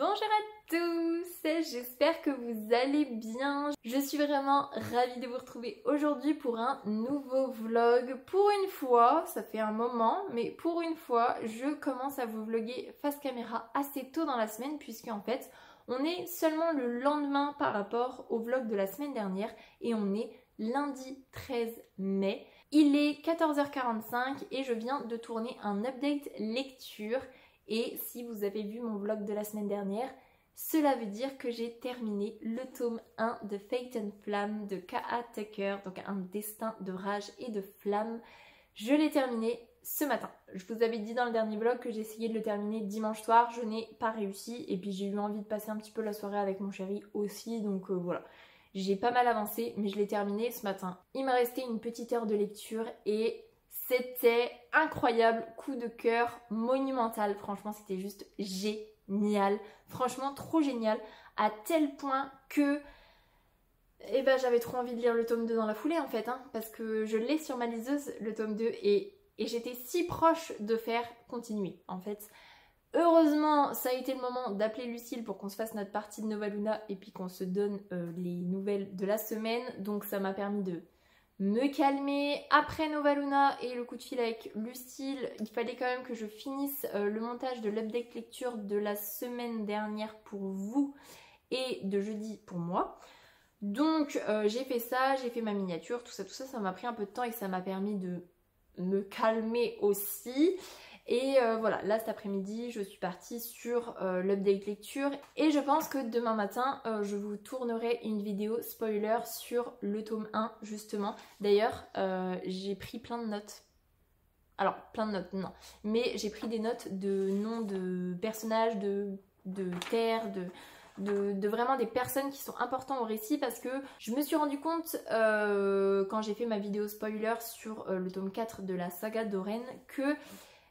Bonjour à tous, j'espère que vous allez bien. Je suis vraiment ravie de vous retrouver aujourd'hui pour un nouveau vlog. Pour une fois, ça fait un moment, mais pour une fois, je commence à vous vlogger face caméra assez tôt dans la semaine puisque en fait, on est seulement le lendemain par rapport au vlog de la semaine dernière et on est lundi 13 mai. Il est 14h45 et je viens de tourner un update lecture. Et si vous avez vu mon vlog de la semaine dernière, cela veut dire que j'ai terminé le tome 1 de Fate and Flamme de K.A. Tucker, donc un destin de rage et de flamme. Je l'ai terminé ce matin. Je vous avais dit dans le dernier vlog que j'essayais de le terminer dimanche soir, je n'ai pas réussi et puis j'ai eu envie de passer un petit peu la soirée avec mon chéri aussi, donc voilà. J'ai pas mal avancé, mais je l'ai terminé ce matin. Il me restait une petite heure de lecture et c'était incroyable, coup de cœur monumental, franchement c'était juste génial, franchement trop génial, à tel point que j'avais trop envie de lire le tome 2 dans la foulée en fait, parce que je l'ai sur ma liseuse le tome 2 et j'étais si proche de faire continuer en fait. Heureusement, ça a été le moment d'appeler Lucille pour qu'on se fasse notre partie de Nova Luna et puis qu'on se donne les nouvelles de la semaine, donc ça m'a permis de me calmer. Après Nova Luna et le coup de fil avec Lucille, il fallait quand même que je finisse le montage de l'update lecture de la semaine dernière pour vous et de jeudi pour moi. Donc j'ai fait ça, j'ai fait ma miniature, tout ça, ça m'a pris un peu de temps et ça m'a permis de me calmer aussi. Et voilà, là cet après-midi, je suis partie sur l'update lecture et je pense que demain matin, je vous tournerai une vidéo spoiler sur le tome 1 justement. D'ailleurs, j'ai pris plein de notes. Alors, plein de notes, non. Mais j'ai pris des notes de noms de personnages, de terres, de vraiment des personnes qui sont importantes au récit parce que je me suis rendu compte quand j'ai fait ma vidéo spoiler sur le tome 4 de la saga d'Oren que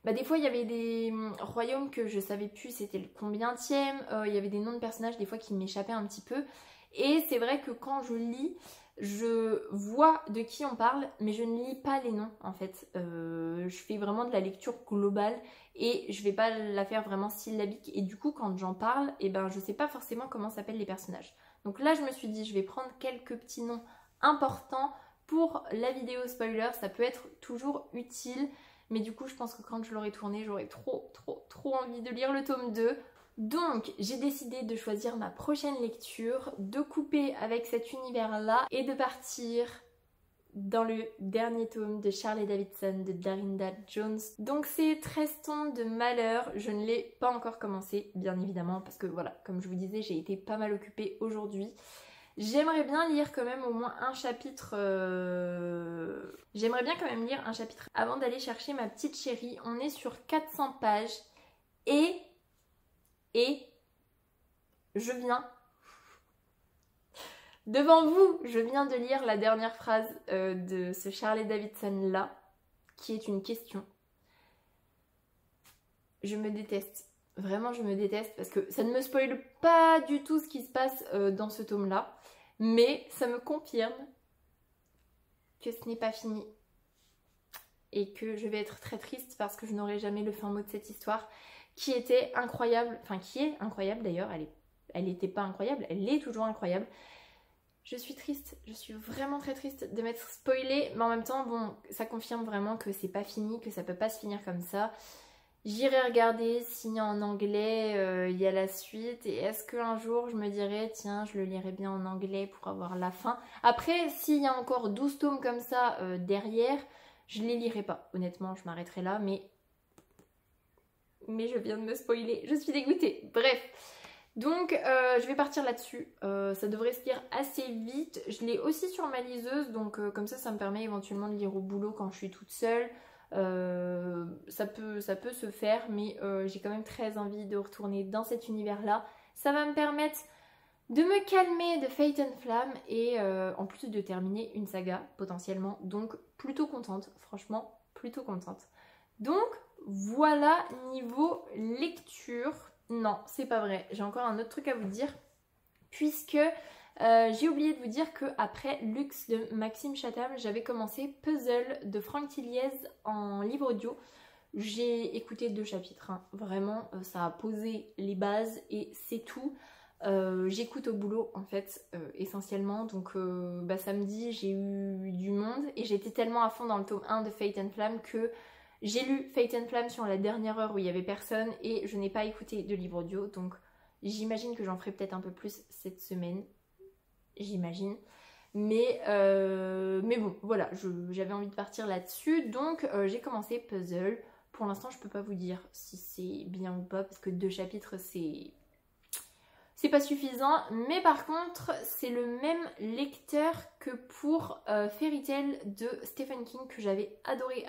des fois il y avait des royaumes que je savais plus c'était le combientième, il y avait des noms de personnages des fois qui m'échappaient un petit peu et c'est vrai que quand je lis je vois de qui on parle mais je ne lis pas les noms en fait, je fais vraiment de la lecture globale et je vais pas la faire vraiment syllabique et du coup quand j'en parle je sais pas forcément comment s'appellent les personnages. Donc là je me suis dit je vais prendre quelques petits noms importants pour la vidéo spoiler, ça peut être toujours utile. Mais du coup, je pense que quand je l'aurai tourné, j'aurai trop envie de lire le tome 2. Donc, j'ai décidé de choisir ma prochaine lecture, de couper avec cet univers-là et de partir dans le dernier tome de Charlie Davidson de Darynda Jones. Donc, c'est 13 tomes de malheur. Je ne l'ai pas encore commencé, bien évidemment, parce que voilà, comme je vous disais, j'ai été pas mal occupée aujourd'hui. J'aimerais bien lire quand même au moins un chapitre. J'aimerais bien quand même lire un chapitre avant d'aller chercher ma petite chérie. On est sur 400 pages et je viens devant vous. Je viens de lire la dernière phrase de ce Charlie Davidson là, qui est une question. Je me déteste. Vraiment, je me déteste parce que ça ne me spoile pas du tout ce qui se passe dans ce tome-là. Mais ça me confirme que ce n'est pas fini. Et que je vais être très triste parce que je n'aurai jamais le fin mot de cette histoire qui était incroyable. Enfin, qui est incroyable d'ailleurs. Elle n'était pas incroyable, elle est toujours incroyable. Je suis triste, je suis vraiment très triste de m'être spoilée. Mais en même temps, bon, ça confirme vraiment que c'est pas fini, que ça peut pas se finir comme ça. J'irai regarder si en anglais il y a la suite et est-ce qu'un jour je me dirais tiens je le lirai bien en anglais pour avoir la fin. Après s'il y a encore 12 tomes comme ça derrière, je les lirai pas. Honnêtement je m'arrêterai là mais je viens de me spoiler, je suis dégoûtée. Bref, donc je vais partir là-dessus, ça devrait se lire assez vite. Je l'ai aussi sur ma liseuse donc comme ça me permet éventuellement de lire au boulot quand je suis toute seule. Ça peut se faire mais j'ai quand même très envie de retourner dans cet univers là. Ça va me permettre de me calmer de Fate and Flamme et en plus de terminer une saga potentiellement, donc plutôt contente, franchement plutôt contente. Donc voilà niveau lecture. Non c'est pas vrai, j'ai encore un autre truc à vous dire puisque j'ai oublié de vous dire qu'après Luxe de Maxime Chatham, j'avais commencé Puzzle de Franck Tilliez en livre audio. J'ai écouté 2 chapitres, hein. Vraiment, ça a posé les bases et c'est tout. J'écoute au boulot en fait, essentiellement, donc samedi j'ai eu du monde et j'étais tellement à fond dans le tome 1 de Fate and Flamme que j'ai lu Fate and Flamme sur la dernière heure où il y avait personne et je n'ai pas écouté de livre audio, donc j'imagine que j'en ferai peut-être un peu plus cette semaine, j'imagine. Mais bon, voilà, j'avais envie de partir là-dessus, donc j'ai commencé Puzzle. Pour l'instant, je peux pas vous dire si c'est bien ou pas, parce que 2 chapitres, c'est pas suffisant. Mais par contre, c'est le même lecteur que pour Fairy Tail de Stephen King, que j'avais adoré.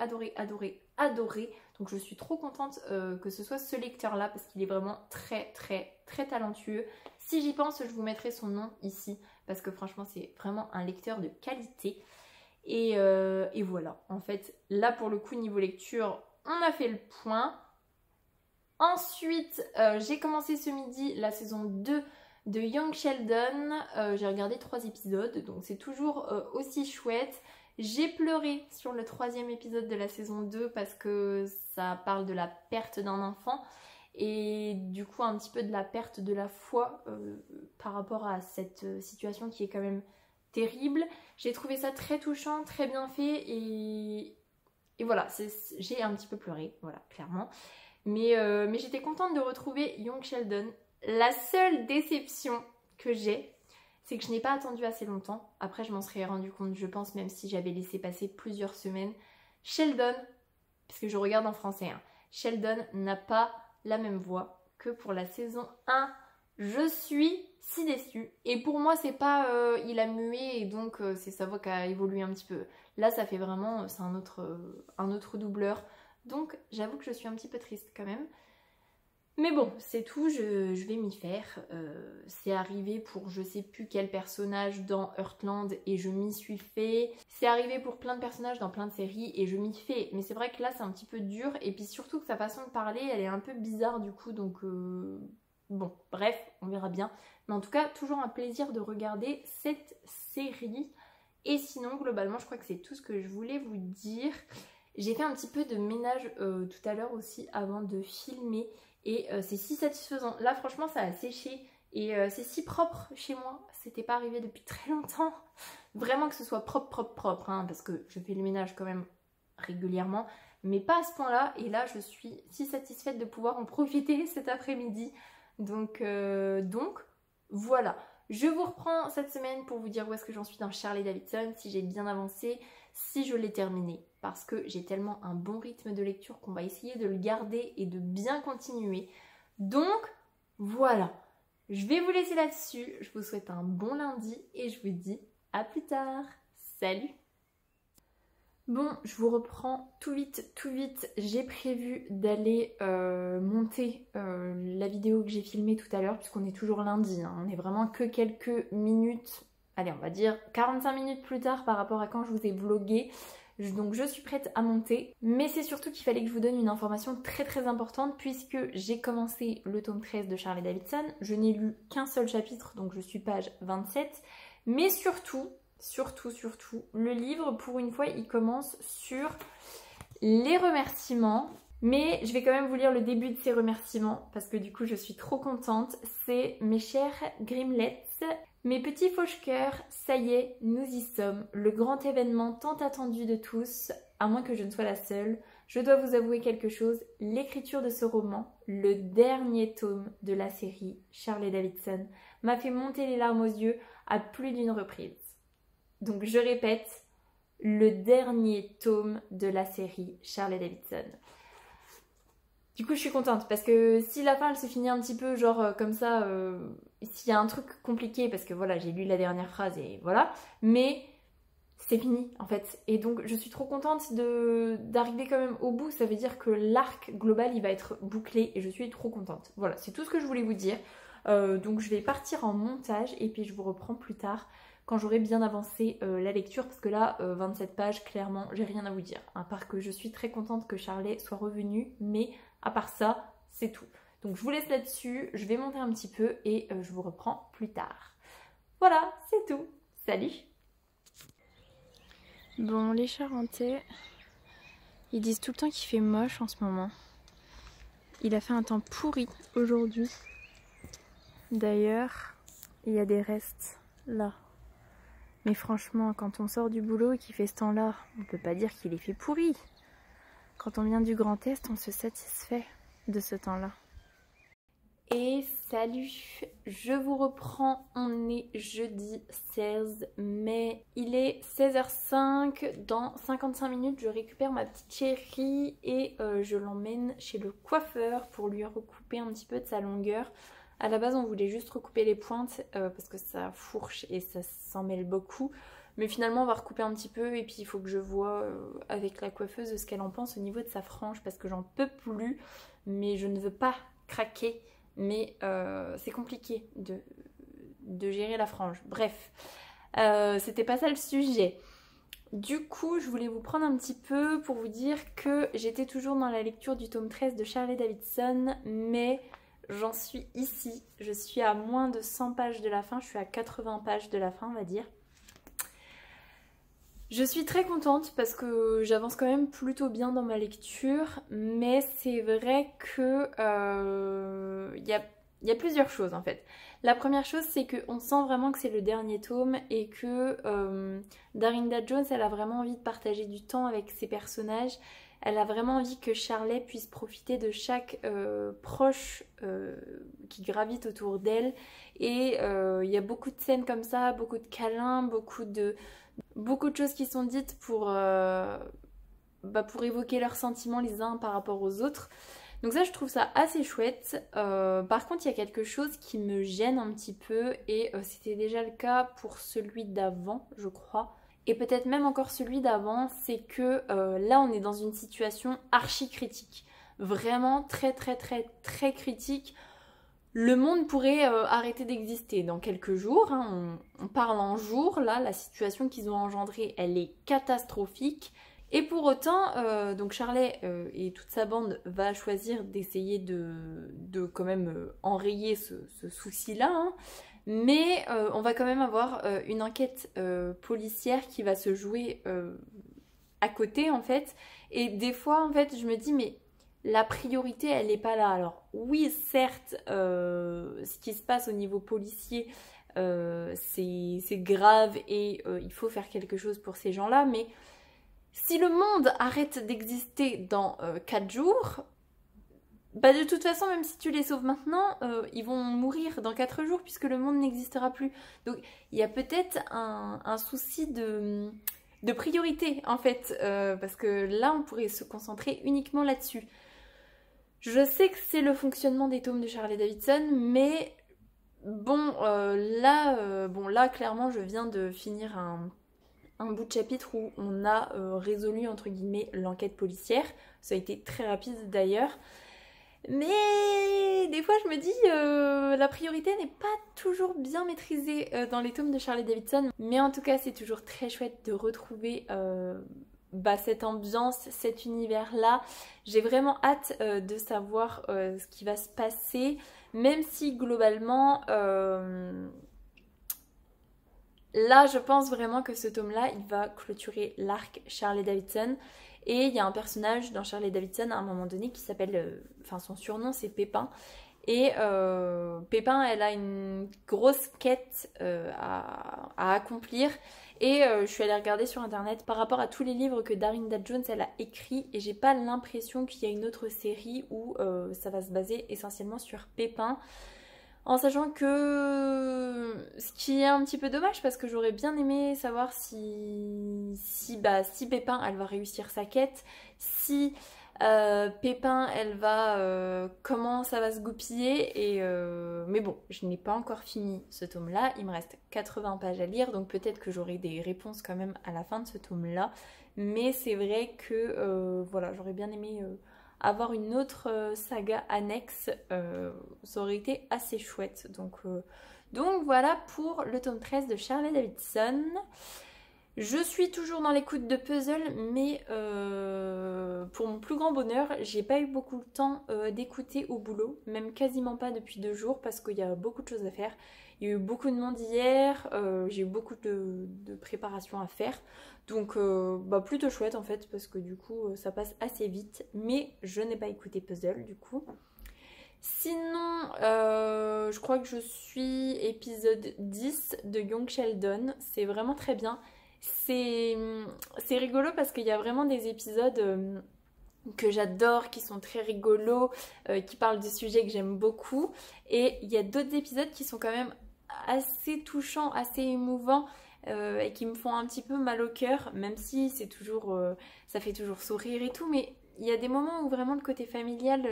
Donc je suis trop contente que ce soit ce lecteur-là, parce qu'il est vraiment très talentueux. Si j'y pense, je vous mettrai son nom ici, parce que franchement, c'est vraiment un lecteur de qualité. Et voilà, en fait, là pour le coup, niveau lecture, on a fait le point. Ensuite, j'ai commencé ce midi la saison 2 de Young Sheldon. J'ai regardé 3 épisodes, donc c'est toujours aussi chouette. J'ai pleuré sur le 3e épisode de la saison 2 parce que ça parle de la perte d'un enfant et du coup un petit peu de la perte de la foi par rapport à cette situation qui est quand même terrible. J'ai trouvé ça très touchant, très bien fait et voilà, j'ai un petit peu pleuré, voilà, clairement. Mais j'étais contente de retrouver Young Sheldon. La seule déception que j'ai, c'est que je n'ai pas attendu assez longtemps. Après, je m'en serais rendu compte, je pense, même si j'avais laissé passer plusieurs semaines. Sheldon, parce que je regarde en français, hein, Sheldon n'a pas la même voix que pour la saison 1. Je suis si déçue. Et pour moi, c'est pas il a mué et donc c'est sa voix qui a évolué un petit peu. Là, ça fait vraiment, c'est un autre doubleur. Donc j'avoue que je suis un petit peu triste quand même. Mais bon, c'est tout, je vais m'y faire. C'est arrivé pour je sais plus quel personnage dans Heartland et je m'y suis fait. C'est arrivé pour plein de personnages dans plein de séries et je m'y fais. Mais c'est vrai que là c'est un petit peu dur et puis surtout que sa façon de parler elle est un peu bizarre du coup donc bon bref on verra bien. Mais en tout cas toujours un plaisir de regarder cette série. Et sinon globalement je crois que c'est tout ce que je voulais vous dire. J'ai fait un petit peu de ménage tout à l'heure aussi avant de filmer et c'est si satisfaisant. Là franchement ça a séché et c'est si propre chez moi. C'était pas arrivé depuis très longtemps. Vraiment que ce soit propre hein, parce que je fais le ménage quand même régulièrement. Mais pas à ce point là et là je suis si satisfaite de pouvoir en profiter cet après-midi. Donc voilà. Je vous reprends cette semaine pour vous dire où est-ce que j'en suis dans Charlie Davidson, si j'ai bien avancé, si je l'ai terminé. Parce que j'ai tellement un bon rythme de lecture qu'on va essayer de le garder et de bien continuer. Donc, voilà. Je vais vous laisser là-dessus. Je vous souhaite un bon lundi et je vous dis à plus tard. Salut! Bon, je vous reprends tout vite. J'ai prévu d'aller monter la vidéo que j'ai filmée tout à l'heure, puisqu'on est toujours lundi, hein. On est vraiment que quelques minutes, allez on va dire 45 minutes plus tard par rapport à quand je vous ai vlogué. Donc je suis prête à monter. Mais c'est surtout qu'il fallait que je vous donne une information très importante, puisque j'ai commencé le tome 13 de Charlie Davidson. Je n'ai lu qu'un seul chapitre, donc je suis page 27. Mais surtout, le livre, pour une fois, il commence sur les remerciements. Mais je vais quand même vous lire le début de ces remerciements parce que du coup, je suis trop contente. C'est « Mes chers Grimlets, mes petits fauche-cœurs, ça y est, nous y sommes. Le grand événement tant attendu de tous, à moins que je ne sois la seule. Je dois vous avouer quelque chose. L'écriture de ce roman, le dernier tome de la série Charlie Davidson, m'a fait monter les larmes aux yeux à plus d'une reprise. » Donc je répète, le dernier tome de la série Charlie Davidson. Du coup je suis contente parce que si la fin elle se finit un petit peu genre comme ça, s'il y a un truc compliqué, parce que voilà j'ai lu la dernière phrase et voilà, mais c'est fini en fait. Et donc je suis trop contente d'arriver quand même au bout, ça veut dire que l'arc global il va être bouclé et je suis trop contente. Voilà, c'est tout ce que je voulais vous dire. Donc je vais partir en montage et puis je vous reprends plus tard quand j'aurai bien avancé la lecture, parce que là 27 pages clairement j'ai rien à vous dire, à part que je suis très contente que Charlie soit revenu, mais à part ça c'est tout. Donc je vous laisse là-dessus, je vais monter un petit peu et je vous reprends plus tard. Voilà, c'est tout, salut! Bon, les Charentais, Ils disent tout le temps qu'il fait moche en ce moment. Il a fait un temps pourri aujourd'hui. D'ailleurs, il y a des restes là. Mais franchement, quand on sort du boulot et qu'il fait ce temps-là, on peut pas dire qu'il est fait pourri. Quand on vient du Grand Est, on se satisfait de ce temps-là. Et salut, je vous reprends, on est jeudi 16 mai, il est 16h05, dans 55 minutes je récupère ma petite chérie et je l'emmène chez le coiffeur pour lui recouper un petit peu de sa longueur. À la base on voulait juste recouper les pointes parce que ça fourche et ça s'en mêle beaucoup. Mais finalement on va recouper un petit peu et puis il faut que je vois avec la coiffeuse ce qu'elle en pense au niveau de sa frange parce que j'en peux plus. Mais je ne veux pas craquer. Mais c'est compliqué de gérer la frange. Bref, c'était pas ça le sujet. Du coup, je voulais vous prendre un petit peu pour vous dire que j'étais toujours dans la lecture du tome 13 de Charlie Davidson, mais j'en suis ici. Je suis à moins de 100 pages de la fin, je suis à 80 pages de la fin, on va dire. Je suis très contente parce que j'avance quand même plutôt bien dans ma lecture, mais c'est vrai que il y a plusieurs choses en fait. La première chose, c'est qu'on sent vraiment que c'est le dernier tome et que Darynda Jones, elle a vraiment envie de partager du temps avec ses personnages. Elle a vraiment envie que Charlie puisse profiter de chaque proche qui gravite autour d'elle. Et il y a beaucoup de scènes comme ça, beaucoup de câlins, beaucoup de choses qui sont dites pour évoquer leurs sentiments les uns par rapport aux autres. Donc ça, je trouve ça assez chouette. Par contre, il y a quelque chose qui me gêne un petit peu et c'était déjà le cas pour celui d'avant, je crois. Et peut-être même encore celui d'avant, c'est que là, on est dans une situation archi critique. Vraiment très très très très critique. Le monde pourrait arrêter d'exister dans quelques jours, hein. On parle en jours, là, la situation qu'ils ont engendrée, elle est catastrophique. Et pour autant, donc Charlie et toute sa bande va choisir d'essayer de quand même enrayer ce souci-là, hein. Mais on va quand même avoir une enquête policière qui va se jouer à côté, en fait. Et des fois, en fait, je me dis, mais la priorité, elle n'est pas là. Alors oui, certes, ce qui se passe au niveau policier, c'est grave et il faut faire quelque chose pour ces gens-là. Mais si le monde arrête d'exister dans 4 jours, bah de toute façon, même si tu les sauves maintenant, ils vont mourir dans 4 jours puisque le monde n'existera plus. Donc il y a peut-être un souci de priorité en fait, parce que là, on pourrait se concentrer uniquement là-dessus. Je sais que c'est le fonctionnement des tomes de Charlie Davidson, mais bon, là, clairement, je viens de finir un bout de chapitre où on a résolu, entre guillemets, l'enquête policière. Ça a été très rapide d'ailleurs. Mais des fois, je me dis, la priorité n'est pas toujours bien maîtrisée dans les tomes de Charlie Davidson. Mais en tout cas, c'est toujours très chouette de retrouver cette ambiance, cet univers-là. J'ai vraiment hâte de savoir ce qui va se passer, même si globalement, là je pense vraiment que ce tome-là, il va clôturer l'arc Charlie Davidson. Et il y a un personnage dans Charlie Davidson à un moment donné qui s'appelle, son surnom c'est Pépin. Et Pépin, elle a une grosse quête à accomplir. Et je suis allée regarder sur internet par rapport à tous les livres que Darynda Jones elle a écrits. Et j'ai pas l'impression qu'il y a une autre série où ça va se baser essentiellement sur Pépin. En sachant que ce qui est un petit peu dommage parce que j'aurais bien aimé savoir si Pépin elle va réussir sa quête, si Pépin elle va comment ça va se goupiller et mais bon, je n'ai pas encore fini ce tome là, il me reste 80 pages à lire donc peut-être que j'aurai des réponses quand même à la fin de ce tome là, mais c'est vrai que voilà, j'aurais bien aimé avoir une autre saga annexe, ça aurait été assez chouette. Donc voilà pour le tome 13 de Charlie Davidson. Je suis toujours dans l'écoute de puzzle, mais pour mon plus grand bonheur, j'ai pas eu beaucoup de temps d'écouter au boulot, même quasiment pas depuis 2 jours parce qu'il y a beaucoup de choses à faire. Il y a eu beaucoup de monde hier, j'ai eu beaucoup de préparation à faire, donc plutôt chouette en fait parce que du coup ça passe assez vite, mais je n'ai pas écouté puzzle du coup. Sinon, je crois que je suis épisode 10 de Young Sheldon, c'est vraiment très bien. C'est rigolo parce qu'il y a vraiment des épisodes que j'adore, qui sont très rigolos, qui parlent de sujets que j'aime beaucoup. Et il y a d'autres épisodes qui sont quand même assez touchants, assez émouvants et qui me font un petit peu mal au cœur, même si c'est toujours, ça fait toujours sourire et tout. Mais il y a des moments où vraiment le côté familial,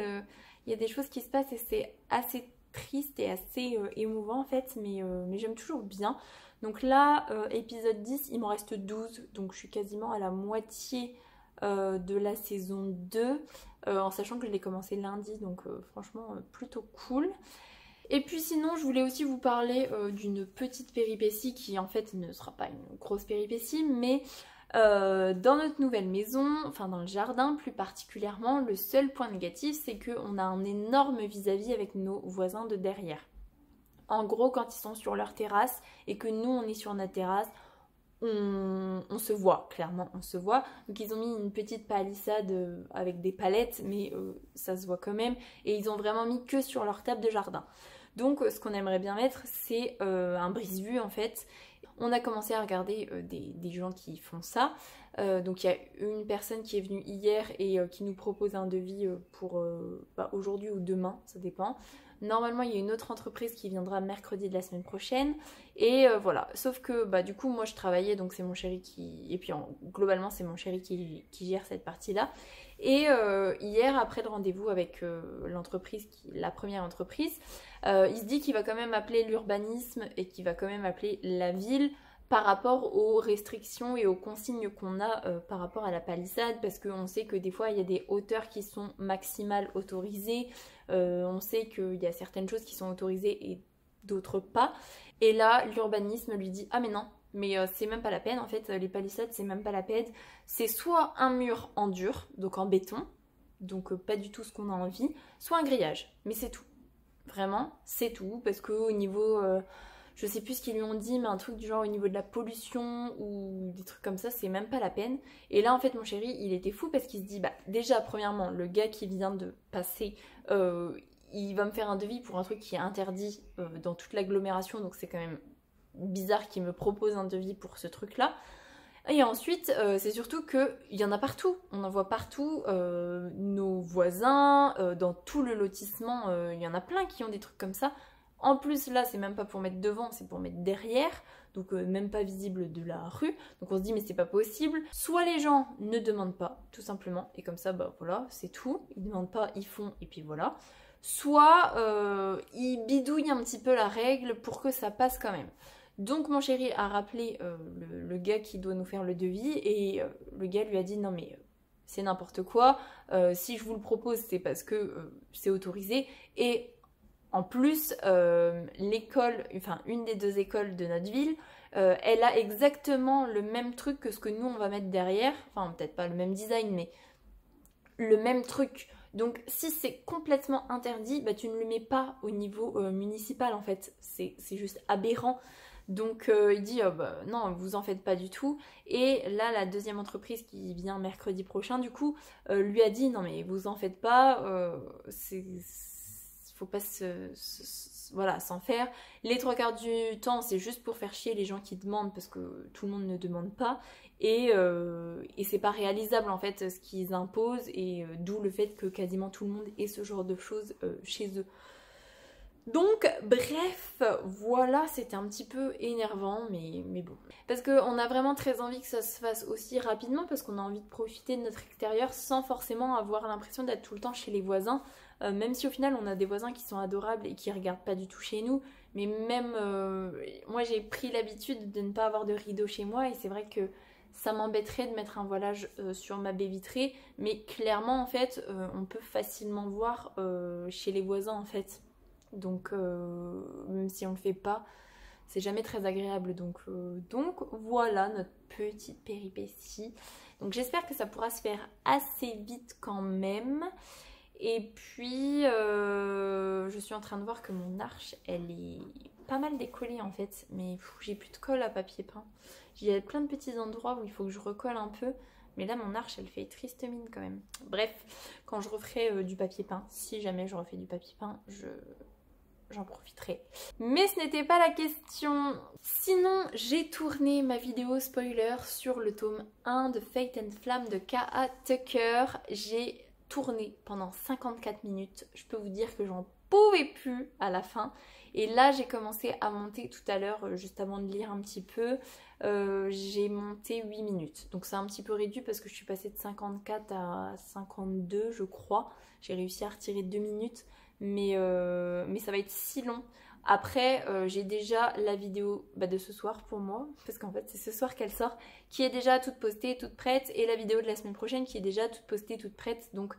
il y a des choses qui se passent et c'est assez triste et assez émouvant en fait, mais j'aime toujours bien. Donc là, épisode 10, il m'en reste 12, donc je suis quasiment à la moitié de la saison 2, en sachant que je l'ai commencé lundi, donc franchement plutôt cool. Et puis sinon, je voulais aussi vous parler d'une petite péripétie qui en fait ne sera pas une grosse péripétie, mais dans notre nouvelle maison, enfin dans le jardin plus particulièrement, le seul point négatif c'est qu'on a un énorme vis-à-vis avec nos voisins de derrière. En gros, quand ils sont sur leur terrasse et que nous on est sur notre terrasse, on se voit, clairement on se voit. Donc ils ont mis une petite palissade avec des palettes, mais ça se voit quand même. Et ils ont vraiment mis que sur leur table de jardin. Donc ce qu'on aimerait bien mettre, c'est un brise-vue en fait. On a commencé à regarder des gens qui font ça. Donc il y a une personne qui est venue hier et qui nous propose un devis pour aujourd'hui ou demain, ça dépend. Normalement, il y a une autre entreprise qui viendra mercredi de la semaine prochaine. Et voilà. Sauf que du coup, moi je travaillais, donc c'est mon chéri qui... Et puis globalement, c'est mon chéri qui gère cette partie-là. Et hier, après le rendez-vous avec l'entreprise, la première entreprise, il se dit qu'il va quand même appeler l'urbanisme et qu'il va quand même appeler la ville par rapport aux restrictions et aux consignes qu'on a par rapport à la palissade, parce qu'on sait que des fois il y a des hauteurs qui sont maximales autorisées, on sait qu'il y a certaines choses qui sont autorisées et d'autres pas, et là l'urbanisme lui dit ah mais non, mais c'est même pas la peine en fait, les palissades c'est même pas la peine, c'est soit un mur en dur, donc en béton, donc pas du tout ce qu'on a envie, soit un grillage, mais c'est tout, vraiment c'est tout, parce qu'au niveau... je sais plus ce qu'ils lui ont dit, mais un truc du genre au niveau de la pollution ou des trucs comme ça, c'est même pas la peine. Et là, en fait, mon chéri, il était fou parce qu'il se dit, déjà, premièrement, le gars qui vient de passer, il va me faire un devis pour un truc qui est interdit dans toute l'agglomération, donc c'est quand même bizarre qu'il me propose un devis pour ce truc-là. Et ensuite, c'est surtout qu'il y en a partout. On en voit partout. Nos voisins, dans tout le lotissement, il y en a plein qui ont des trucs comme ça. En plus, là, c'est même pas pour mettre devant, c'est pour mettre derrière, donc même pas visible de la rue. Donc on se dit, mais c'est pas possible. Soit les gens ne demandent pas, tout simplement, et comme ça, voilà, c'est tout. Ils demandent pas, ils font, et puis voilà. Soit ils bidouillent un petit peu la règle pour que ça passe quand même. Donc mon chéri a rappelé le gars qui doit nous faire le devis, et le gars lui a dit, non mais... c'est n'importe quoi, si je vous le propose, c'est parce que c'est autorisé, et... en plus, l'école, enfin une des 2 écoles de notre ville, elle a exactement le même truc que ce que nous on va mettre derrière. Enfin, peut-être pas le même design, mais le même truc. Donc si c'est complètement interdit, tu ne le mets pas au niveau municipal en fait. C'est juste aberrant. Donc il dit non, vous en faites pas du tout. Et là, la deuxième entreprise qui vient mercredi prochain, du coup, lui a dit non mais vous en faites pas, faut pas voilà, s'en faire. Les 3/4 du temps, c'est juste pour faire chier les gens qui demandent parce que tout le monde ne demande pas. Et c'est pas réalisable en fait ce qu'ils imposent, et d'où le fait que quasiment tout le monde ait ce genre de choses chez eux. Donc bref, voilà, c'était un petit peu énervant, mais bon. Parce qu'on a vraiment très envie que ça se fasse aussi rapidement, parce qu'on a envie de profiter de notre extérieur sans forcément avoir l'impression d'être tout le temps chez les voisins. Même si au final on a des voisins qui sont adorables et qui regardent pas du tout chez nous. Mais même, moi j'ai pris l'habitude de ne pas avoir de rideau chez moi, et c'est vrai que ça m'embêterait de mettre un voilage sur ma baie vitrée. Mais clairement en fait, on peut facilement voir chez les voisins en fait. Donc même si on le fait pas, c'est jamais très agréable. Donc voilà notre petite péripétie. Donc j'espère que ça pourra se faire assez vite quand même. Et puis je suis en train de voir que mon arche elle est pas mal décollée en fait, mais j'ai plus de colle à papier peint. Il y a plein de petits endroits où il faut que je recolle un peu, mais là mon arche elle fait triste mine quand même. Bref, quand je referai du papier peint, si jamais je refais du papier peint, j'en profiterai. Mais ce n'était pas la question. Sinon, j'ai tourné ma vidéo spoiler sur le tome 1 de Fate and Flamme de K.A. Tucker. J'ai tourné pendant 54 minutes. Je peux vous dire que j'en pouvais plus à la fin. Et là, j'ai commencé à monter tout à l'heure, juste avant de lire un petit peu. J'ai monté 8 minutes. Donc c'est un petit peu réduit parce que je suis passée de 54 à 52, je crois. J'ai réussi à retirer 2 minutes. Mais ça va être si long. Après, j'ai déjà la vidéo de ce soir pour moi, parce qu'en fait c'est ce soir qu'elle sort, qui est déjà toute postée, toute prête, et la vidéo de la semaine prochaine qui est déjà toute postée, toute prête. Donc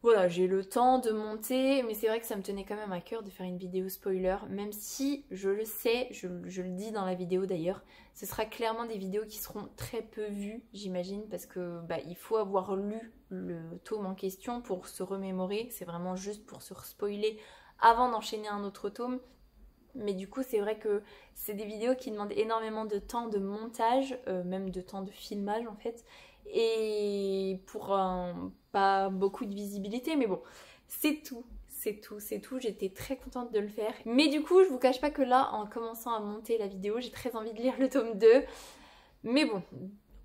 voilà, j'ai le temps de monter, mais c'est vrai que ça me tenait quand même à cœur de faire une vidéo spoiler, même si je le sais, je le dis dans la vidéo d'ailleurs, ce sera clairement des vidéos qui seront très peu vues, j'imagine, parce que il faut avoir lu le tome en question pour se remémorer, c'est vraiment juste pour se spoiler avant d'enchaîner un autre tome. Mais du coup c'est vrai que c'est des vidéos qui demandent énormément de temps de montage, même de temps de filmage en fait, et pour pas beaucoup de visibilité, mais bon, c'est tout. J'étais très contente de le faire. Mais du coup, je vous cache pas que là, en commençant à monter la vidéo, j'ai très envie de lire le tome 2. Mais bon,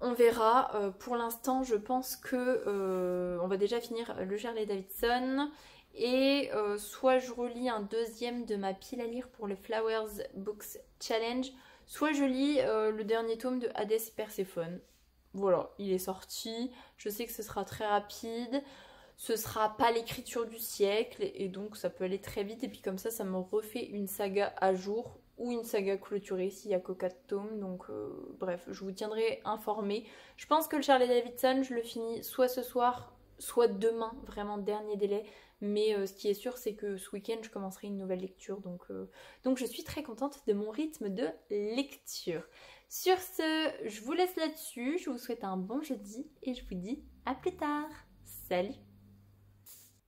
on verra. Pour l'instant, je pense que on va déjà finir le Harley Davidson. Et soit je relis un deuxième de ma pile à lire pour le Flowers Books Challenge, soit je lis le dernier tome de Hades et Perséphone. Voilà, il est sorti, je sais que ce sera très rapide, ce sera pas l'écriture du siècle et donc ça peut aller très vite et puis comme ça me refait une saga à jour ou une saga clôturée s'il y a que 4 tomes, donc bref, je vous tiendrai informé. Je pense que le Harley Davidson, je le finis soit ce soir, soit demain, vraiment dernier délai, mais ce qui est sûr c'est que ce week-end je commencerai une nouvelle lecture, donc je suis très contente de mon rythme de lecture. Sur ce, je vous laisse là-dessus, je vous souhaite un bon jeudi et je vous dis à plus tard. Salut!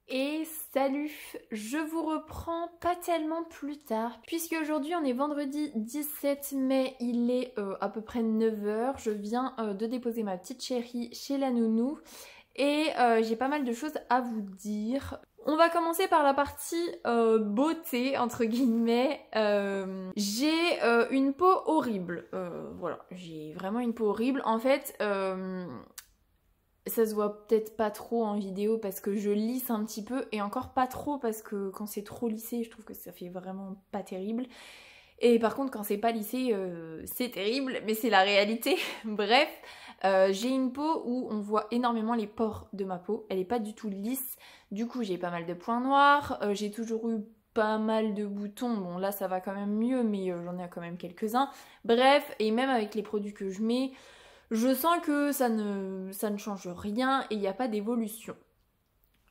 Et salut! Je vous reprends pas tellement plus tard, puisque aujourd'hui on est vendredi 17 mai, il est à peu près 9h, je viens de déposer ma petite chérie chez la nounou et j'ai pas mal de choses à vous dire. On va commencer par la partie beauté, entre guillemets. J'ai une peau horrible. Voilà, j'ai vraiment une peau horrible. En fait, ça se voit peut-être pas trop en vidéo parce que je lisse un petit peu. Et encore pas trop parce que quand c'est trop lissé, je trouve que ça fait vraiment pas terrible. Et par contre, quand c'est pas lissé, c'est terrible, mais c'est la réalité. Bref, j'ai une peau où on voit énormément les pores de ma peau. Elle est pas du tout lisse. Du coup, j'ai pas mal de points noirs. J'ai toujours eu pas mal de boutons. Bon, là, ça va quand même mieux, mais j'en ai quand même quelques-uns. Bref, et même avec les produits que je mets, je sens que ça ne change rien et il n'y a pas d'évolution.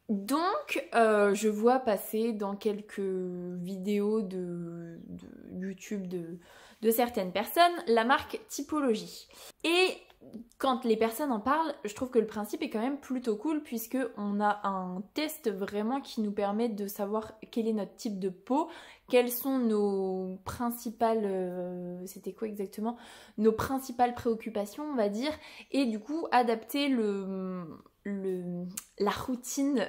Donc, je vois passer dans quelques vidéos de YouTube de certaines personnes la marque Typologie. Et quand les personnes en parlent, je trouve que le principe est quand même plutôt cool puisque on a un test vraiment qui nous permet de savoir quel est notre type de peau, quelles sont nos principales, c'était quoi exactement, nos principales préoccupations on va dire, et du coup adapter la routine.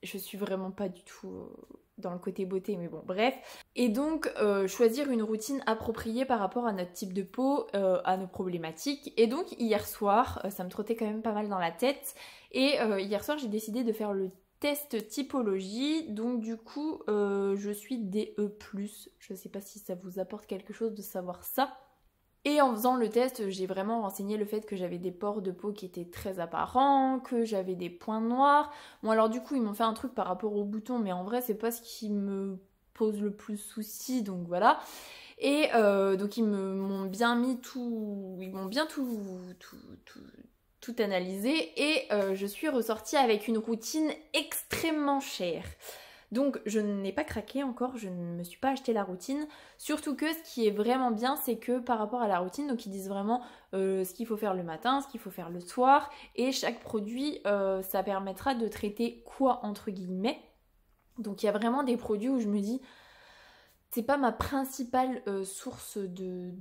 Je suis vraiment pas du tout dans le côté beauté, mais bon, bref. Et donc, choisir une routine appropriée par rapport à notre type de peau, à nos problématiques. Et donc, hier soir, ça me trottait quand même pas mal dans la tête. Et hier soir, j'ai décidé de faire le test Typologie. Donc, du coup, je suis DE+. Je sais pas si ça vous apporte quelque chose de savoir ça. Et en faisant le test, j'ai vraiment renseigné le fait que j'avais des pores de peau qui étaient très apparents, que j'avais des points noirs. Bon alors du coup ils m'ont fait un truc par rapport aux boutons, mais en vrai c'est pas ce qui me pose le plus souci, donc voilà. Et donc ils m'ont bien mis tout, ils m'ont bien tout analysé et je suis ressortie avec une routine extrêmement chère. Donc je n'ai pas craqué encore, je ne me suis pas acheté la routine. Surtout que ce qui est vraiment bien, c'est que par rapport à la routine, donc ils disent vraiment ce qu'il faut faire le matin, ce qu'il faut faire le soir, et chaque produit, ça permettra de traiter quoi entre guillemets. Donc il y a vraiment des produits où je me dis, c'est pas ma principale source de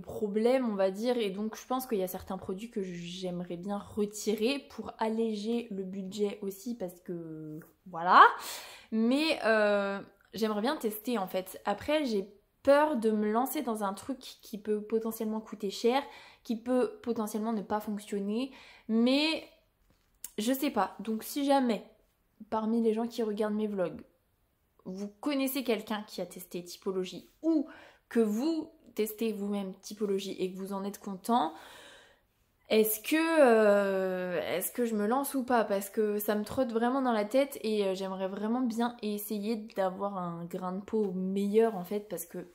problèmes, on va dire, et donc je pense qu'il y a certains produits que j'aimerais bien retirer pour alléger le budget aussi, parce que voilà. Mais j'aimerais bien tester en fait. Après, j'ai peur de me lancer dans un truc qui peut potentiellement coûter cher, qui peut potentiellement ne pas fonctionner, mais je sais pas. Donc si jamais, parmi les gens qui regardent mes vlogs, vous connaissez quelqu'un qui a testé Typologie ou que vous testez vous-même Typologie et que vous en êtes content, est-ce que je me lance ou pas? Parce que ça me trotte vraiment dans la tête et j'aimerais vraiment bien essayer d'avoir un grain de peau meilleur en fait, parce que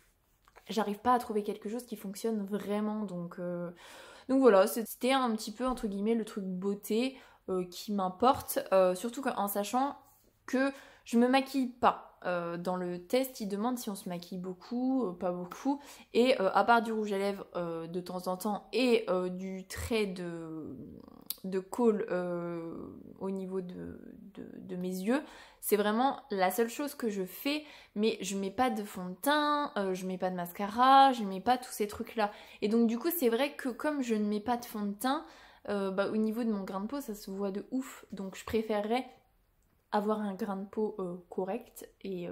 j'arrive pas à trouver quelque chose qui fonctionne vraiment. Donc voilà, c'était un petit peu entre guillemets le truc beauté qui m'importe, surtout en sachant que je me maquille pas. Dans le test, il demande si on se maquille beaucoup, pas beaucoup. Et à part du rouge à lèvres de temps en temps et du trait de col au niveau de mes yeux, c'est vraiment la seule chose que je fais. Mais je mets pas de fond de teint, je mets pas de mascara, je mets pas tous ces trucs-là. Et donc du coup, c'est vrai que comme je ne mets pas de fond de teint, au niveau de mon grain de peau, ça se voit de ouf. Donc je préférerais avoir un grain de peau correct et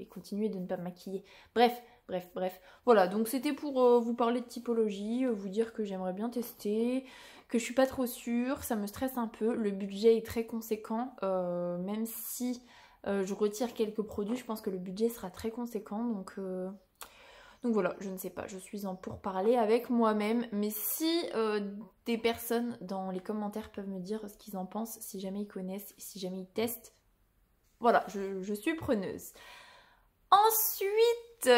continuer de ne pas me maquiller. Bref. Voilà, donc c'était pour vous parler de Typologie, vous dire que j'aimerais bien tester, que je suis pas trop sûre, ça me stresse un peu. Le budget est très conséquent, même si je retire quelques produits, je pense que le budget sera très conséquent. Donc voilà, je ne sais pas, je suis en pourparlers avec moi-même. Mais si des personnes dans les commentaires peuvent me dire ce qu'ils en pensent, si jamais ils connaissent, si jamais ils testent, voilà, je suis preneuse. Ensuite,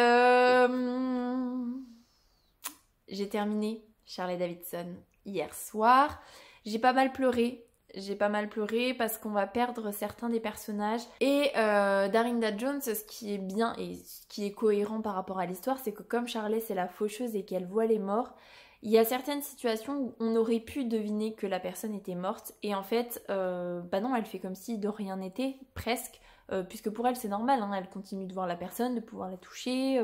j'ai terminé Charlie Davidson hier soir. J'ai pas mal pleuré. Parce qu'on va perdre certains des personnages. Et Darinda Jones, ce qui est bien et ce qui est cohérent par rapport à l'histoire, c'est que comme Charlie c'est la faucheuse et qu'elle voit les morts, il y a certaines situations où on aurait pu deviner que la personne était morte. Et en fait, bah non, elle fait comme si de rien n'était, presque. Puisque pour elle c'est normal, hein, elle continue de voir la personne, de pouvoir la toucher,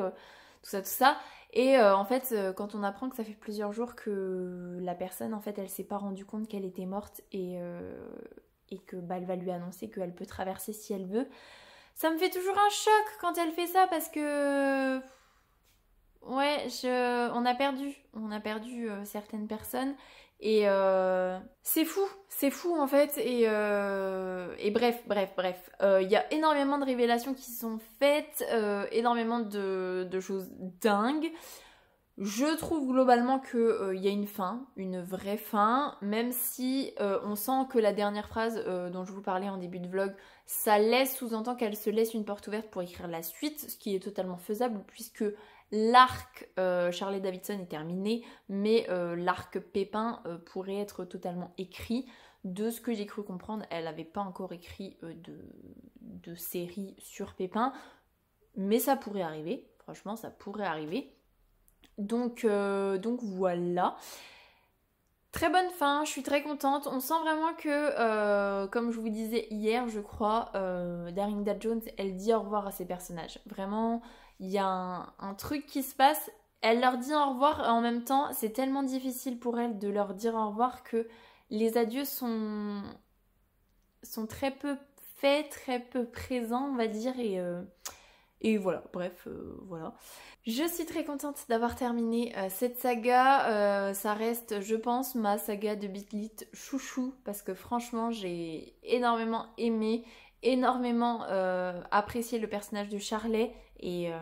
tout ça. Et en fait, quand on apprend que ça fait plusieurs jours que la personne, en fait, elle s'est pas rendue compte qu'elle était morte et que bah, elle va lui annoncer qu'elle peut traverser si elle veut, ça me fait toujours un choc quand elle fait ça, parce que ouais, on a perdu certaines personnes. Et c'est fou en fait. Et bref. Il y a énormément de révélations qui sont faites, énormément de choses dingues. Je trouve globalement qu'il y a une fin, une vraie fin, même si on sent que la dernière phrase dont je vous parlais en début de vlog, ça laisse sous-entend qu'elle se laisse une porte ouverte pour écrire la suite, ce qui est totalement faisable puisque l'arc Charlie Davidson est terminé, mais l'arc Pépin pourrait être totalement écrit. De ce que j'ai cru comprendre, elle n'avait pas encore écrit de série sur Pépin, mais ça pourrait arriver, franchement ça pourrait arriver. Donc voilà. Très bonne fin, je suis très contente. On sent vraiment que, comme je vous disais hier, je crois, Darinda Jones, elle dit au revoir à ses personnages. Vraiment, il y a un truc qui se passe. Elle leur dit au revoir, en même temps, c'est tellement difficile pour elle de leur dire au revoir que les adieux sont très peu faits, très peu présents, on va dire, et voilà, bref, voilà. Je suis très contente d'avoir terminé cette saga. Ça reste, je pense, ma saga de Beat Lit chouchou, parce que franchement, j'ai énormément aimé, énormément apprécié le personnage de Charlie, et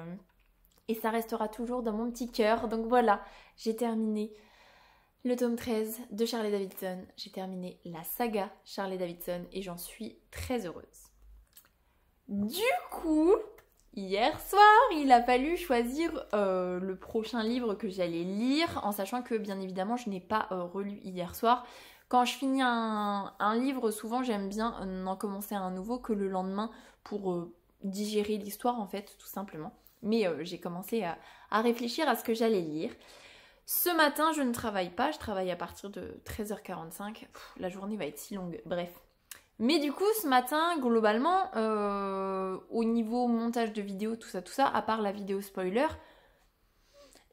ça restera toujours dans mon petit cœur. Donc voilà, j'ai terminé le tome 13 de Charlie Davidson. J'ai terminé la saga Charlie Davidson et j'en suis très heureuse. Du coup, hier soir, il a fallu choisir le prochain livre que j'allais lire, en sachant que bien évidemment je n'ai pas relu hier soir, Quand je finis un livre, souvent j'aime bien en commencer un nouveau que le lendemain pour digérer l'histoire en fait, tout simplement. Mais j'ai commencé à réfléchir à ce que j'allais lire. Ce matin, je ne travaille pas, je travaille à partir de 13h45. La journée va être si longue, bref. Mais du coup, ce matin, globalement, au niveau montage de vidéo, tout ça, à part la vidéo spoiler,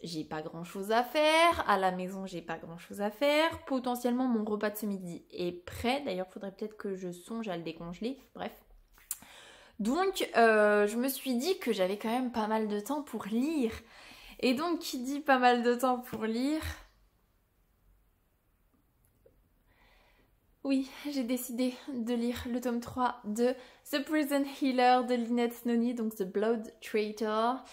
j'ai pas grand chose à faire. À la maison, j'ai pas grand chose à faire. Potentiellement, mon repas de ce midi est prêt. D'ailleurs, faudrait peut-être que je songe à le décongeler. Bref. Donc, je me suis dit que j'avais quand même pas mal de temps pour lire. Et donc, qui dit pas mal de temps pour lire... Oui, j'ai décidé de lire le tome 3 de The Prison Healer de Lynette Snowny, donc The Blood Traitor.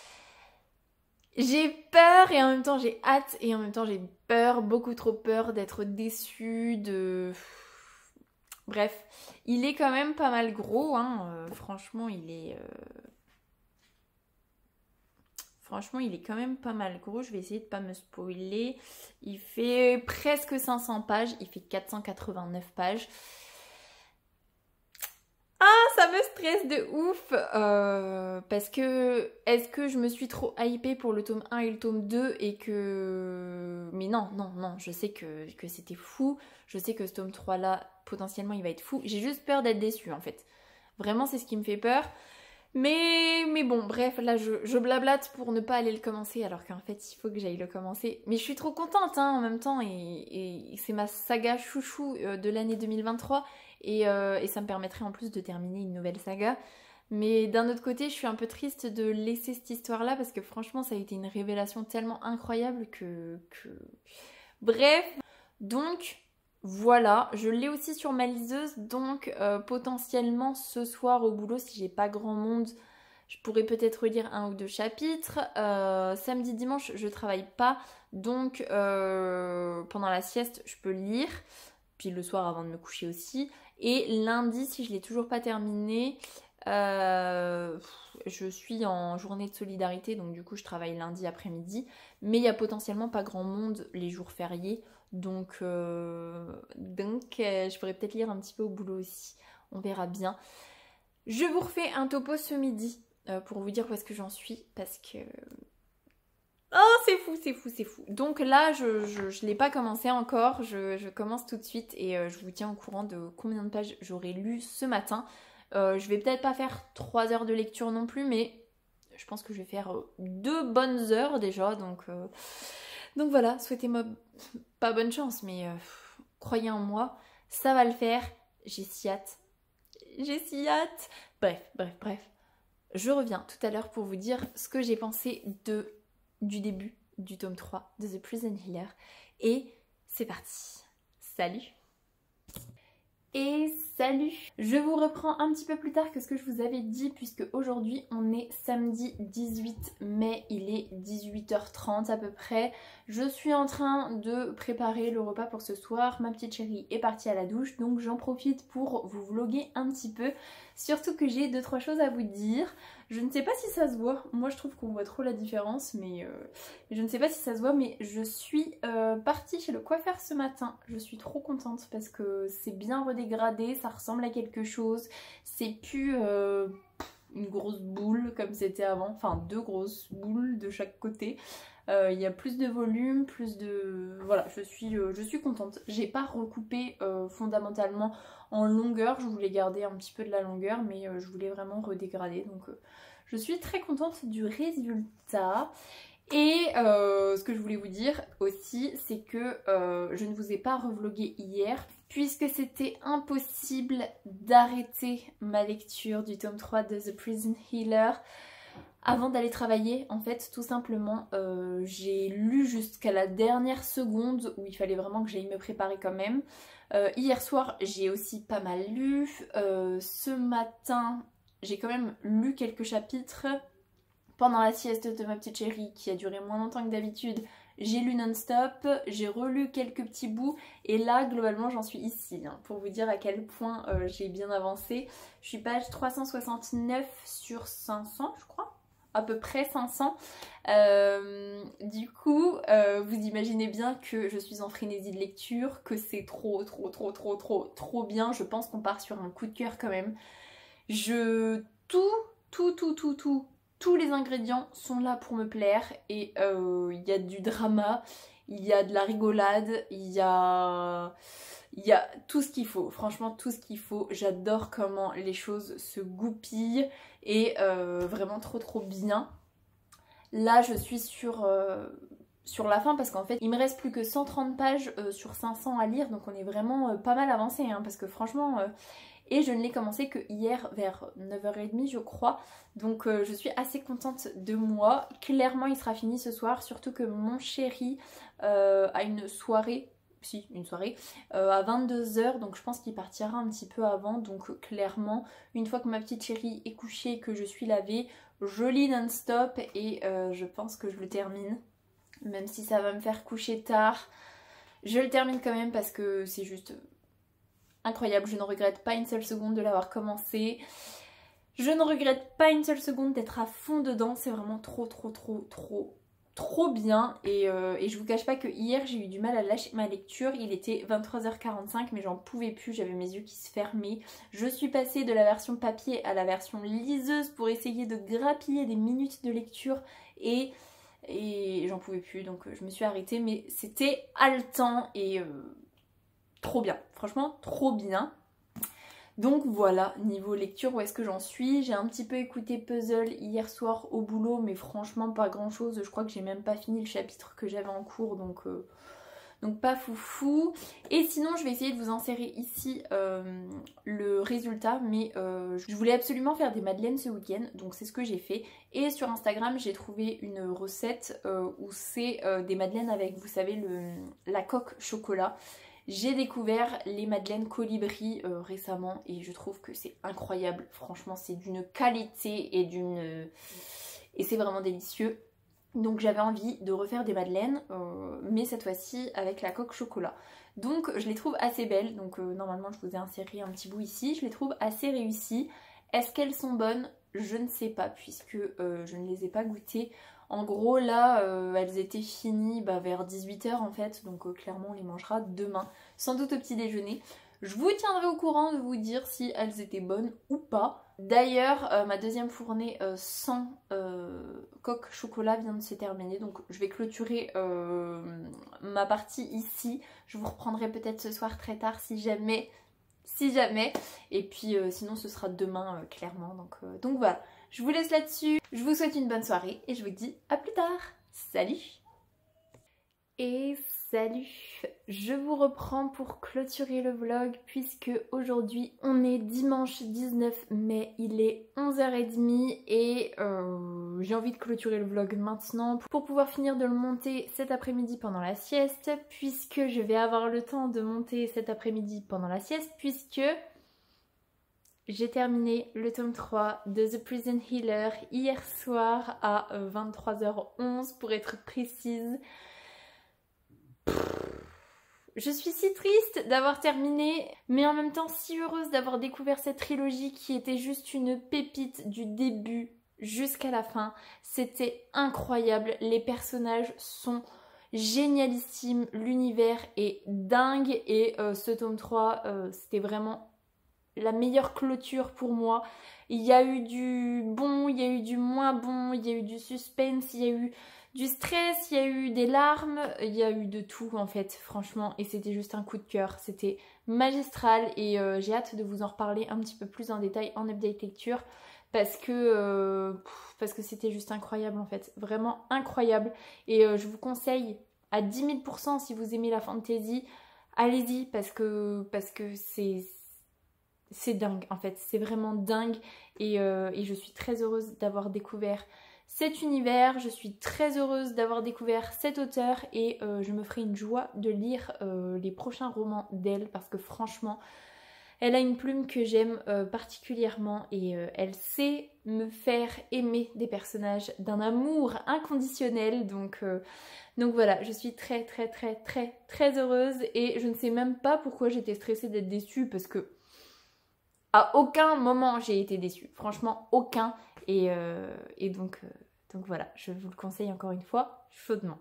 J'ai peur et en même temps j'ai hâte et en même temps j'ai peur, beaucoup trop peur d'être déçue, Bref, il est quand même pas mal gros, hein. Franchement, il est quand même pas mal gros. Je vais essayer de pas me spoiler. Il fait presque 500 pages. Il fait 489 pages. Ah, ça me stresse de ouf parce que est-ce que je me suis trop hypée pour le tome 1 et le tome 2 et que... Mais non, je sais que c'était fou. Je sais que ce tome 3 là, potentiellement, il va être fou. J'ai juste peur d'être déçue en fait. Vraiment, c'est ce qui me fait peur. Mais bon, bref, là je blablate pour ne pas aller le commencer alors qu'en fait il faut que j'aille le commencer. Mais je suis trop contente hein, en même temps et c'est ma saga chouchou de l'année 2023 et ça me permettrait en plus de terminer une nouvelle saga. Mais d'un autre côté, je suis un peu triste de laisser cette histoire-là parce que franchement ça a été une révélation tellement incroyable que... Bref, donc... Voilà, je l'ai aussi sur ma liseuse, donc potentiellement ce soir au boulot, si j'ai pas grand monde, je pourrais peut-être relire 1 ou 2 chapitres. Samedi, dimanche, je travaille pas, donc pendant la sieste, je peux lire, puis le soir avant de me coucher aussi. Et lundi, si je l'ai toujours pas terminé, je suis en journée de solidarité, donc du coup je travaille lundi après-midi, mais il y a potentiellement pas grand monde les jours fériés. Donc, je pourrais peut-être lire un petit peu au boulot aussi. On verra bien. Je vous refais un topo ce midi pour vous dire où est-ce que j'en suis. Parce que... Oh, c'est fou. Donc là, je ne l'ai pas commencé encore. Je commence tout de suite et je vous tiens au courant de combien de pages j'aurai lu ce matin. Je vais peut-être pas faire 3 heures de lecture non plus, mais je pense que je vais faire 2 bonnes heures déjà. Donc voilà, souhaitez-moi pas bonne chance, mais croyez en moi, ça va le faire. J'ai si hâte. Bref. Je reviens tout à l'heure pour vous dire ce que j'ai pensé du début du tome 3 de The Prison Healer. Et c'est parti. Salut! Et salut! Je vous reprends un petit peu plus tard que ce que je vous avais dit puisque aujourd'hui on est samedi 18 mai, il est 18h30 à peu près. Je suis en train de préparer le repas pour ce soir, ma petite chérie est partie à la douche donc j'en profite pour vous vlogger un petit peu. Surtout que j'ai 2-3 choses à vous dire. Je ne sais pas si ça se voit, moi je trouve qu'on voit trop la différence mais je ne sais pas si ça se voit mais je suis partie chez le coiffeur ce matin. Je suis trop contente parce que c'est bien redégradé, ça ressemble à quelque chose. C'est plus une grosse boule comme c'était avant, enfin 2 grosses boules de chaque côté. Il y a plus de volume, plus de... Voilà, je suis contente. J'ai pas recoupé fondamentalement en longueur, je voulais garder un petit peu de la longueur, mais je voulais vraiment redégrader. Donc je suis très contente du résultat. Et ce que je voulais vous dire aussi, c'est que je ne vous ai pas revlogué hier, puisque c'était impossible d'arrêter ma lecture du tome 3 de The Prison Healer avant d'aller travailler. En fait, tout simplement, j'ai lu jusqu'à la dernière seconde où il fallait vraiment que j'aille me préparer quand même. Hier soir, j'ai aussi pas mal lu. Ce matin, j'ai quand même lu quelques chapitres. Pendant la sieste de ma petite chérie, qui a duré moins longtemps que d'habitude, j'ai lu non-stop, j'ai relu quelques petits bouts et là globalement j'en suis ici hein, pour vous dire à quel point j'ai bien avancé. Je suis page 369 sur 500 je crois, à peu près 500. Du coup, vous imaginez bien que je suis en frénésie de lecture, que c'est trop bien. Je pense qu'on part sur un coup de cœur quand même. Tous les ingrédients sont là pour me plaire et il y a du drama, il y a de la rigolade, il y a tout ce qu'il faut, franchement tout ce qu'il faut. J'adore comment les choses se goupillent et vraiment trop bien. Là je suis sur la fin parce qu'en fait il me reste plus que 130 pages sur 500 à lire, donc on est vraiment pas mal avancé hein, parce que franchement... Et je ne l'ai commencé que hier vers 9h30 je crois. Donc je suis assez contente de moi. Clairement il sera fini ce soir. Surtout que mon chéri a une soirée. Si, une soirée. À 22h. Donc je pense qu'il partira un petit peu avant. Donc clairement, une fois que ma petite chérie est couchée, que je suis lavée, je lis non-stop. Et je pense que je le termine. Même si ça va me faire coucher tard. Je le termine quand même parce que c'est juste... incroyable, je ne regrette pas une seule seconde de l'avoir commencé. Je ne regrette pas une seule seconde d'être à fond dedans. C'est vraiment trop bien. Et je vous cache pas que hier j'ai eu du mal à lâcher ma lecture. Il était 23h45 mais j'en pouvais plus, j'avais mes yeux qui se fermaient. Je suis passée de la version papier à la version liseuse pour essayer de grappiller des minutes de lecture et j'en pouvais plus, donc je me suis arrêtée. Mais c'était haletant et... trop bien, franchement trop bien. Donc voilà, niveau lecture, où est-ce que j'en suis? J'ai un petit peu écouté Puzzle hier soir au boulot, mais franchement pas grand chose. Je crois que j'ai même pas fini le chapitre que j'avais en cours, donc pas foufou. Et sinon je vais essayer de vous insérer ici le résultat, mais je voulais absolument faire des madeleines ce week-end, donc c'est ce que j'ai fait. Et sur Instagram j'ai trouvé une recette où c'est des madeleines avec, vous savez, la coque chocolat. J'ai découvert les madeleines colibri récemment et je trouve que c'est incroyable. Franchement, c'est d'une qualité et c'est vraiment délicieux. Donc j'avais envie de refaire des madeleines, mais cette fois-ci avec la coque chocolat. Donc je les trouve assez belles, donc normalement je vous ai inséré un petit bout ici. Je les trouve assez réussies. Est-ce qu'elles sont bonnes? Je ne sais pas puisque je ne les ai pas goûtées. En gros là elles étaient finies vers 18h en fait, donc clairement on les mangera demain, sans doute au petit déjeuner. Je vous tiendrai au courant de vous dire si elles étaient bonnes ou pas. D'ailleurs ma deuxième fournée sans coque chocolat vient de se terminer, donc je vais clôturer ma partie ici. Je vous reprendrai peut-être ce soir très tard si jamais. Et puis sinon ce sera demain clairement, donc voilà. Je vous laisse là-dessus, je vous souhaite une bonne soirée et je vous dis à plus tard. Salut! Et salut! Je vous reprends pour clôturer le vlog puisque aujourd'hui on est dimanche 19 mai, il est 11h30 et j'ai envie de clôturer le vlog maintenant pour pouvoir finir de le monter cet après-midi pendant la sieste, puisque je vais avoir le temps de monter cet après-midi pendant la sieste puisque... j'ai terminé le tome 3 de The Prison Healer hier soir à 23h11 pour être précise. Je suis si triste d'avoir terminé, mais en même temps si heureuse d'avoir découvert cette trilogie qui était juste une pépite du début jusqu'à la fin. C'était incroyable, les personnages sont génialissimes, l'univers est dingue et ce tome 3 c'était vraiment la meilleure clôture pour moi. Il y a eu du bon, il y a eu du moins bon, il y a eu du suspense, il y a eu du stress, il y a eu des larmes, il y a eu de tout en fait, franchement, et c'était juste un coup de cœur, c'était magistral et j'ai hâte de vous en reparler un petit peu plus en détail en update lecture parce que c'était juste incroyable en fait, vraiment incroyable. Et je vous conseille à 10 000 % si vous aimez la fantasy, allez-y parce que c'est dingue en fait, c'est vraiment dingue et je suis très heureuse d'avoir découvert cet univers, je suis très heureuse d'avoir découvert cet auteur et je me ferai une joie de lire les prochains romans d'elle parce que franchement elle a une plume que j'aime particulièrement et elle sait me faire aimer des personnages d'un amour inconditionnel, donc voilà, je suis très heureuse et je ne sais même pas pourquoi j'étais stressée d'être déçue parce que à aucun moment j'ai été déçue, franchement aucun. Et donc voilà, je vous le conseille encore une fois chaudement.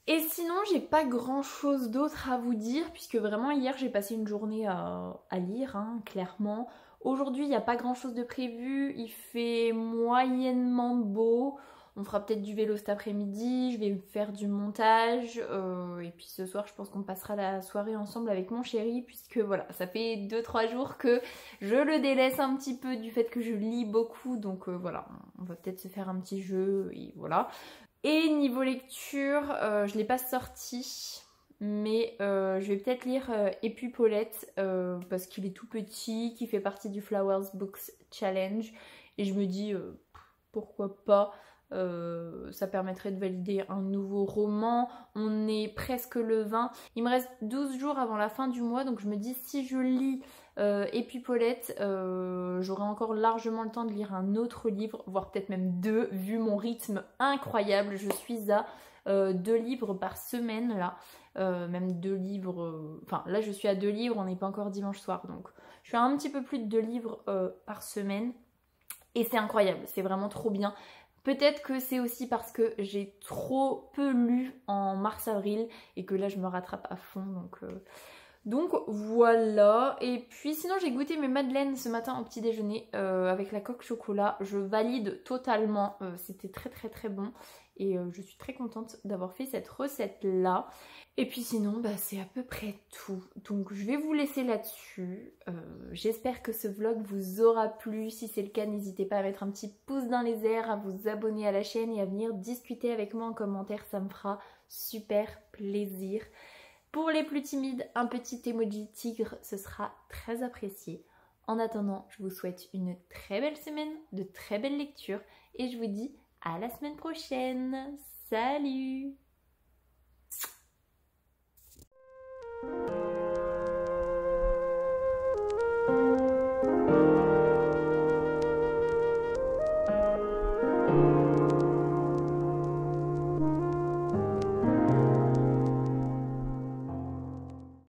Et sinon, j'ai pas grand chose d'autre à vous dire, puisque vraiment hier j'ai passé une journée à lire, hein, clairement. Aujourd'hui, il n'y a pas grand chose de prévu, il fait moyennement beau. On fera peut-être du vélo cet après-midi, je vais faire du montage. Et puis ce soir, je pense qu'on passera la soirée ensemble avec mon chéri, puisque voilà, ça fait 2-3 jours que je le délaisse un petit peu du fait que je lis beaucoup. Donc voilà, on va peut-être se faire un petit jeu, et voilà. Et niveau lecture, je ne l'ai pas sorti, mais je vais peut-être lire Et puis Paulette, parce qu'il est tout petit, qui fait partie du Flowers Books Challenge. Et je me dis, pourquoi pas, ça permettrait de valider un nouveau roman. On est presque le 20. Il me reste 12 jours avant la fin du mois, donc je me dis si je lis et puis Paulette, j'aurai encore largement le temps de lire un autre livre, voire peut-être même 2, vu mon rythme incroyable. Je suis à 2 livres par semaine là, même 2 livres, enfin là je suis à 2 livres, on n'est pas encore dimanche soir, donc je suis à un petit peu plus de 2 livres par semaine, et c'est incroyable, c'est vraiment trop bien. Peut-être que c'est aussi parce que j'ai trop peu lu en mars-avril et que là je me rattrape à fond, donc voilà. Et puis sinon j'ai goûté mes madeleines ce matin au petit déjeuner avec la coque chocolat. Je valide totalement, c'était très très très bon. Et je suis très contente d'avoir fait cette recette là. Et puis sinon c'est à peu près tout. Donc je vais vous laisser là-dessus. J'espère que ce vlog vous aura plu. Si c'est le cas, n'hésitez pas à mettre un petit pouce dans les airs, à vous abonner à la chaîne et à venir discuter avec moi en commentaire. Ça me fera super plaisir. Pour les plus timides, un petit emoji tigre, ce sera très apprécié. En attendant, je vous souhaite une très belle semaine, de très belles lectures et je vous dis à la semaine prochaine. Salut!